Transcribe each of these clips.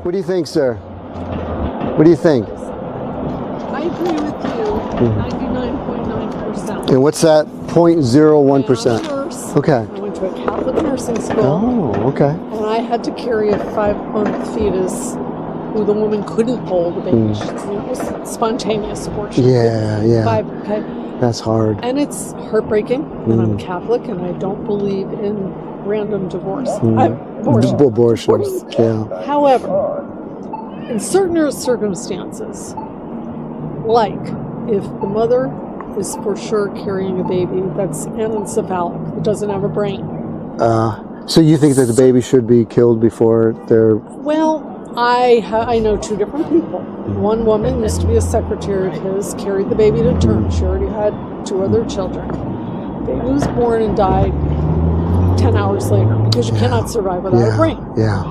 What do you think, sir? What do you think? I agree with you, 99.9%. And what's that 0.01%? I'm a nurse. Okay. I went to a Catholic nursing school. Oh, okay. And I had to carry a 5-month fetus who the woman couldn't hold the baby. It was spontaneous abortion. Yeah. Okay. That's hard. And it's heartbreaking. And I'm Catholic, and I don't believe in random divorce. Abortion. Yeah. However, in certain circumstances, like if the mother is for sure carrying a baby that's anencephalic, that doesn't have a brain. so you think that the baby should be killed before they're... Well, I know two different people. One woman used to be a secretary of his, carried the baby to term. She already had 2 other children. The baby was born and died 10 hours later because you cannot survive without a brain. Yeah.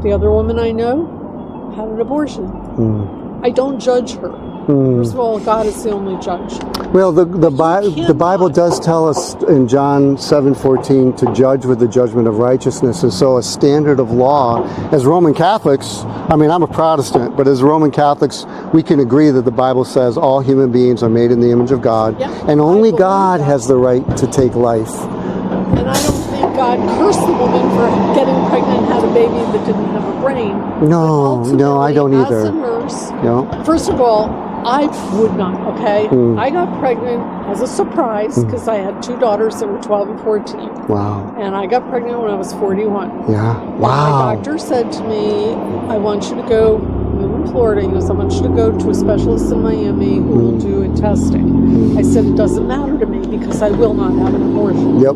The other woman I know had an abortion. I don't judge her. First of all, God is the only judge. Well, the Bible does tell us in John 7:14 to judge with the judgment of righteousness. And so a standard of law, as Roman Catholics, I mean, I'm a Protestant, but as Roman Catholics, we can agree that the Bible says all human beings are made in the image of God. Yeah, and only God has the right to take life. And I don't think God cursed the woman for getting pregnant and had a baby that didn't have a brain. No, I don't either. As a nurse, No. first of all, I would not, okay? I got pregnant as a surprise because I had 2 daughters that were 12 and 14. Wow. And I got pregnant when I was 41. Yeah. And Wow. my doctor said to me, I want you to go, we live in Florida, he goes, I want you to go to a specialist in Miami who will do a testing. I said, it doesn't matter to me because I will not have an abortion. Yep.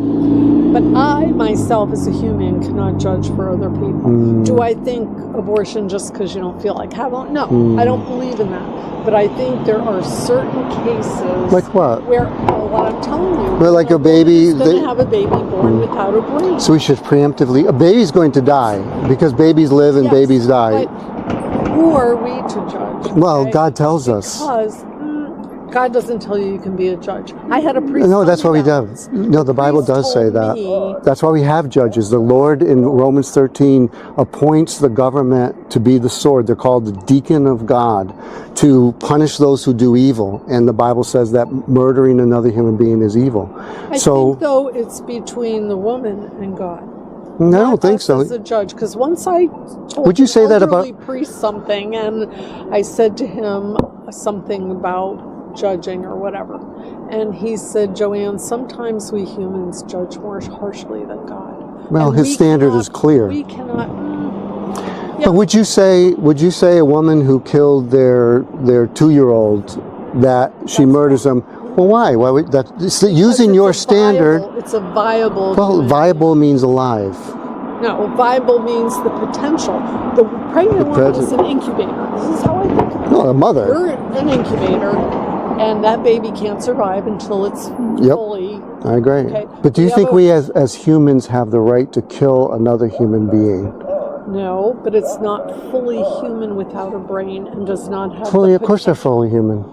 But I, myself, as a human, cannot judge for other people. Do I think abortion just because you don't feel like having it? No, I don't believe in that. But I think there are certain cases... Like what? Where, what I'm telling you... Well, like a baby... going to have a baby born without a brain. So we should preemptively... A baby's going to die because babies live and babies die. But who are we to judge? Well, okay? God tells us. Because God doesn't tell you can be a judge. I had a priest. No, that's what he does. No, the Bible does say that. That's why we have judges. The Lord in Romans 13 appoints the government to be the sword. They're called the deacon of God to punish those who do evil. And the Bible says that murdering another human being is evil. I think, though, it's between the woman and God. No, I don't think so. As a judge, because once I told Would you say that about priest something, and I said to him something about judging or whatever, and he said, Joanne, sometimes we humans judge more harshly than God. Well, and his standard is clear. We cannot. But would you say a woman who killed their 2-year-old that she murders them? Well, why? Why would that? Using your standard. It's a viable. Well, viable means alive. No, viable means the potential. The pregnant woman is an incubator. This is how I think of it. No, a mother. You're an incubator, and that baby can't survive until it's fully. I agree. Okay. But do you think we as humans have the right to kill another human being? No, but it's not fully human without a brain and does not have. Fully, of course, they're fully human.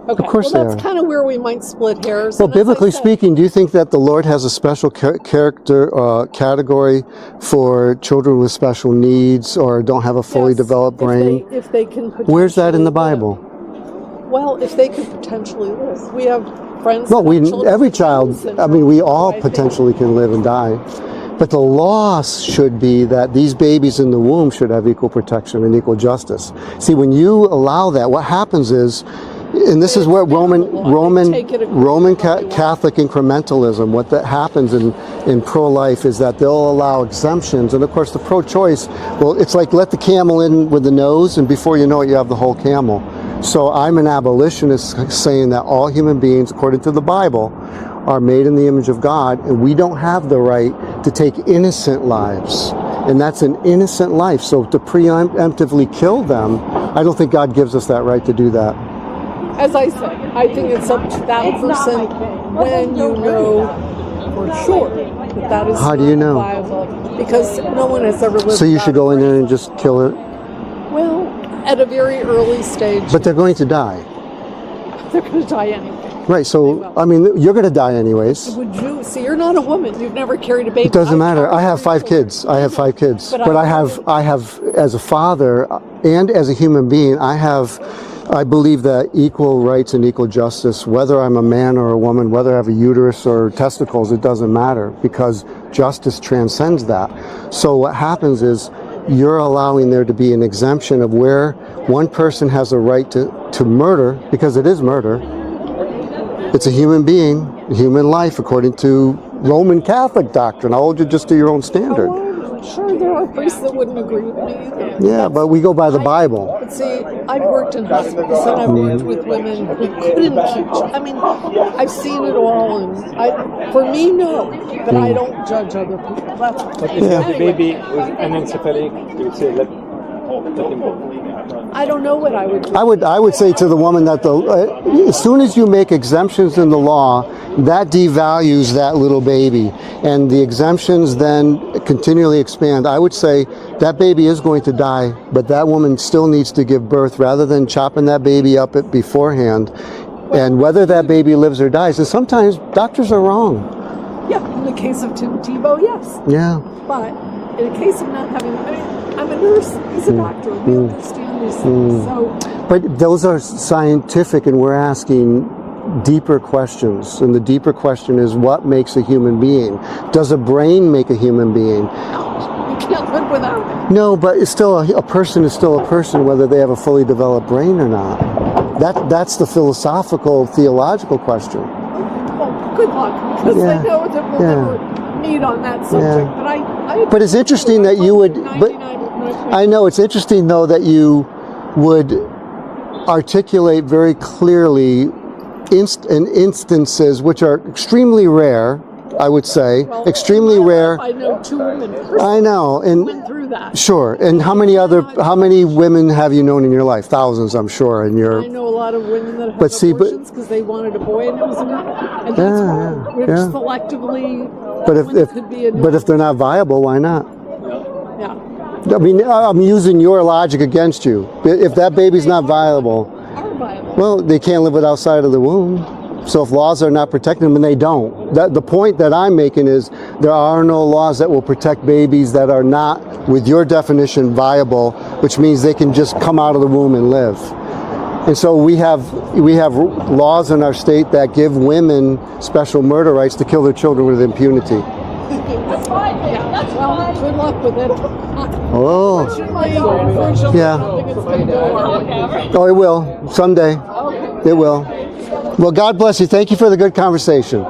Okay. Of course, that's kind of where we might split hairs. Well, biblically speaking, do you think that the Lord has a special category for children with special needs or don't have a fully developed brain? If they can. Where's that in the Bible? Well, if they could potentially live, we have friends. No, every child. I mean, we all potentially can live and die. But the law should be that these babies in the womb should have equal protection and equal justice. See, when you allow that, what happens is, and this is where Roman Catholic incrementalism, what that happens in pro-life is that they'll allow exemptions. And of course the pro-choice, well, it's like let the camel in with the nose and before you know it, you have the whole camel. So I'm an abolitionist saying that all human beings, according to the Bible, are made in the image of God, and we don't have the right to take innocent lives. And that's an innocent life. So to preemptively kill them, I don't think God gives us that right to do that. As I said, I think it's up to that person when you know for sure that is How do you know? viable. Because no one has ever lived. So you should go in there and just kill it? Well, at a very early stage. But they're going to die. They're going to die anyway. Right. So, I mean, you're going to die anyways. Would you? See, you're not a woman. You've never carried a baby. It doesn't matter. I have 5 kids. I have 5 kids. But I have, as a father and as a human being, I believe that equal rights and equal justice, whether I'm a man or a woman, whether I have a uterus or testicles, it doesn't matter, because justice transcends that. So what happens is you're allowing there to be an exemption of where one person has a right to murder, because it is murder. It's a human being, a human life, according to Roman Catholic doctrine. I'll hold you just to your own standard. I'm sure there are priests that wouldn't agree with me either. Yeah, but we go by the Bible. But see, I've worked in hospitals and I've worked with women who couldn't teach. I mean, I've seen it all, and for me, no, but I don't judge other people. That's what But if the baby was anencephalic, you would say let him go. I don't know what I would do. I would say to the woman that as soon as you make exemptions in the law, that devalues that little baby, and the exemptions then continually expand. I would say that baby is going to die, but that woman still needs to give birth rather than chopping that baby up beforehand. And whether that baby lives or dies, and sometimes doctors are wrong. Yeah, in the case of Tim Tebow, yes. Yeah. But in the case of not having, I mean, I'm a nurse, he's a doctor, we understand these things. So, but those are scientific, and we're asking deeper questions. And the deeper question is, what makes a human being? Does a brain make a human being? you can't live without it. No, but it's still a person is still a person, whether they have a fully developed brain or not. That's the philosophical, theological question. Well, good luck, because Yeah. I know that we'll never meet on that subject. Yeah. But it's interesting that you would. But I know it's interesting though that you would articulate very clearly instances which are extremely rare. I would say extremely rare. I know 2 women personally I know, who and went through that. sure. And how many women have you known in your life? Thousands, I'm sure. And I know a lot of women that have But see, but- abortions because they wanted a boy and it was a girl. And that's wrong. We're selectively. But women could be if they're not viable, why not? Yeah. I mean, I'm using your logic against you. If that baby's not viable, Are viable. well, they can't live outside of the womb. So if laws are not protecting them, and they don't. The point that I'm making is there are no laws that will protect babies that are not, with your definition, viable, which means they can just come out of the womb and live. And so we have laws in our state that give women special murder rights to kill their children with impunity. Yeah. Well, good luck with it. Oh, Unfortunately, Yeah. I don't think it's going to go our way. oh, it will someday. It will. Well, God bless you. Thank you for the good conversation.